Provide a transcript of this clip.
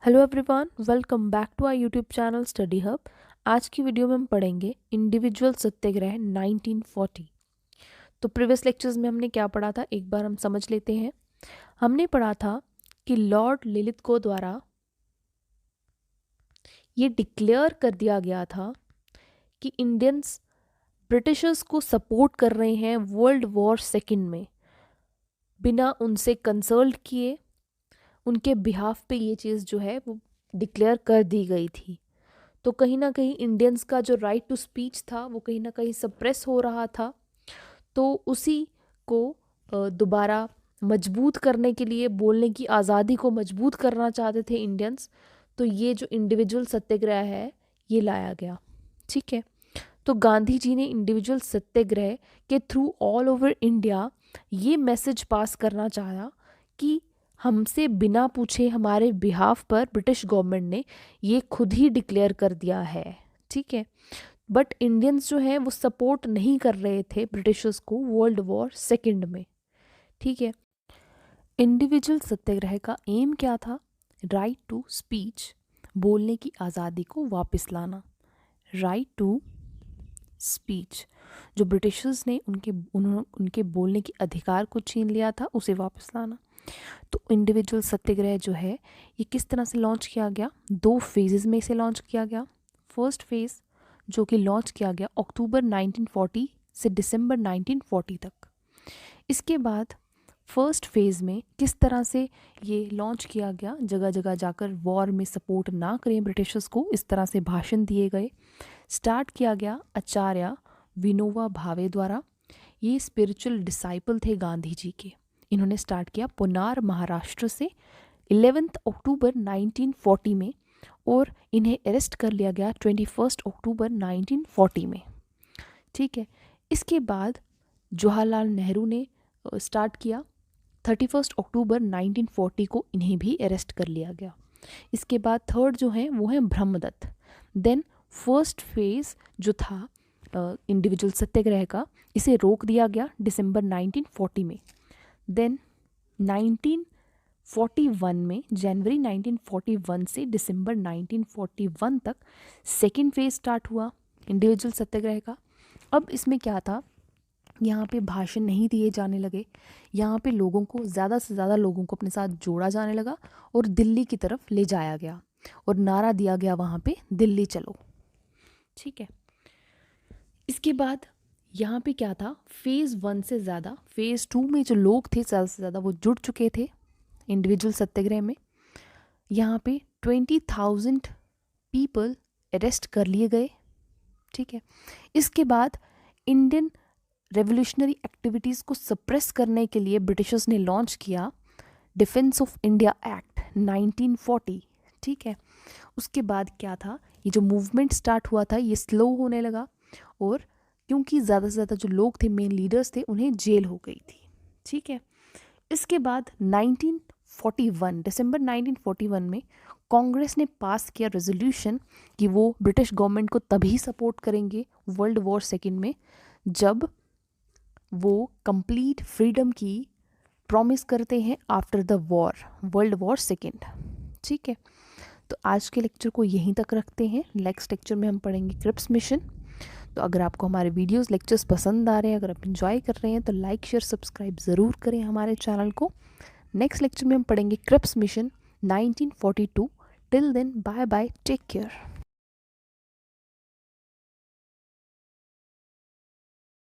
Hello everyone, welcome back to our YouTube channel study hub. आज की video में हम पढ़ेंगे इंडिविजुअल सत्याग्रह 1940। तो प्रीवियस लेक्चर्स में हमने क्या पढ़ा था, एक बार हम समझ लेते हैं। हमने पढ़ा था कि लॉर्ड लिलिथगो द्वारा ये डिक्लेयर कर दिया गया था कि इंडियंस ब्रिटिशर्स को सपोर्ट कर रहे हैं वर्ल्ड वॉर सेकेंड में, बिना उनसे कंसल्ट किए उनके बिहाफ पे ये चीज़ जो है वो डिक्लेयर कर दी गई थी। तो कहीं ना कहीं इंडियंस का जो राइट टू स्पीच था वो कहीं ना कहीं सप्रेस हो रहा था। तो उसी को दोबारा मजबूत करने के लिए, बोलने की आज़ादी को मजबूत करना चाहते थे इंडियंस। तो ये जो इंडिविजुअल सत्याग्रह है ये लाया गया। ठीक है, तो गांधी जी ने इंडिविजुअल सत्याग्रह के थ्रू ऑल ओवर इंडिया ये मैसेज पास करना चाहा कि हमसे बिना पूछे हमारे बिहाफ पर ब्रिटिश गवर्नमेंट ने ये खुद ही डिक्लेयर कर दिया है। ठीक है, बट इंडियंस जो हैं वो सपोर्ट नहीं कर रहे थे ब्रिटिशर्स को वर्ल्ड वॉर सेकेंड में। ठीक है, इंडिविजुअल सत्याग्रह का एम क्या था? राइट टू स्पीच, बोलने की आज़ादी को वापस लाना। राइट टू स्पीच, जो ब्रिटिशर्स ने उनके बोलने के अधिकार को छीन लिया था, उसे वापस लाना। तो इंडिविजुअल सत्याग्रह जो है ये किस तरह से लॉन्च किया गया? दो फेजेस में इसे लॉन्च किया गया। फर्स्ट फेज़ जो कि लॉन्च किया गया अक्टूबर 1940 से दिसंबर 1940 तक। इसके बाद फर्स्ट फेज़ में किस तरह से ये लॉन्च किया गया? जगह जगह जाकर वॉर में सपोर्ट ना करें ब्रिटिशर्स को, इस तरह से भाषण दिए गए। स्टार्ट किया गया आचार्य विनोबा भावे द्वारा। ये स्पिरिचुअल डिसाइपल थे गांधी जी के। इन्होंने स्टार्ट किया पुनार, महाराष्ट्र से 11 अक्टूबर 1940 में, और इन्हें अरेस्ट कर लिया गया 21 अक्टूबर 1940 में। ठीक है, इसके बाद जवाहरलाल नेहरू ने स्टार्ट किया 31 अक्टूबर 1940 को, इन्हें भी अरेस्ट कर लिया गया। इसके बाद थर्ड जो है वो है ब्रह्मदत्त। देन फर्स्ट फेज़ जो था इंडिविजुअल सत्याग्रह का, इसे रोक दिया गया दिसंबर 1940 में। देन 1941 में, जनवरी 1941 से दिसंबर 1941 तक सेकेंड फेज स्टार्ट हुआ इंडिविजुअल सत्याग्रह का। अब इसमें क्या था, यहाँ पे भाषण नहीं दिए जाने लगे, यहाँ पे लोगों को, ज़्यादा से ज़्यादा लोगों को अपने साथ जोड़ा जाने लगा और दिल्ली की तरफ ले जाया गया और नारा दिया गया वहाँ पे, दिल्ली चलो। ठीक है, इसके बाद यहाँ पे क्या था, फेज़ 1 से ज़्यादा फेज़ 2 में जो लोग थे ज़्यादा से ज़्यादा वो जुड़ चुके थे इंडिविजुअल सत्याग्रह में। यहाँ पे 20,000 पीपल अरेस्ट कर लिए गए। ठीक है, इसके बाद इंडियन रेवोल्यूशनरी एक्टिविटीज़ को सप्रेस करने के लिए ब्रिटिशर्स ने लॉन्च किया डिफेंस ऑफ इंडिया एक्ट 1940। ठीक है, उसके बाद क्या था, ये जो मूवमेंट स्टार्ट हुआ था ये स्लो होने लगा, और क्योंकि ज़्यादा से ज़्यादा जो लोग थे, मेन लीडर्स थे, उन्हें जेल हो गई थी। ठीक है, इसके बाद 1941 दिसंबर 1941 में कांग्रेस ने पास किया रेजोल्यूशन कि वो ब्रिटिश गवर्नमेंट को तभी सपोर्ट करेंगे वर्ल्ड वॉर सेकेंड में जब वो कंप्लीट फ्रीडम की प्रॉमिस करते हैं after the war, world war second. ठीक है, तो आज के लेक्चर को यहीं तक रखते हैं। नेक्स्ट लेक्चर में हम पढ़ेंगे क्रिप्स मिशन। तो अगर आपको हमारे वीडियोस लेक्चर्स पसंद आ रहे हैं, अगर आप एंजॉय कर रहे हैं, तो लाइक शेयर सब्सक्राइब ज़रूर करें हमारे चैनल को। नेक्स्ट लेक्चर में हम पढ़ेंगे Cripps mission 1942। Till then, bye bye, take care.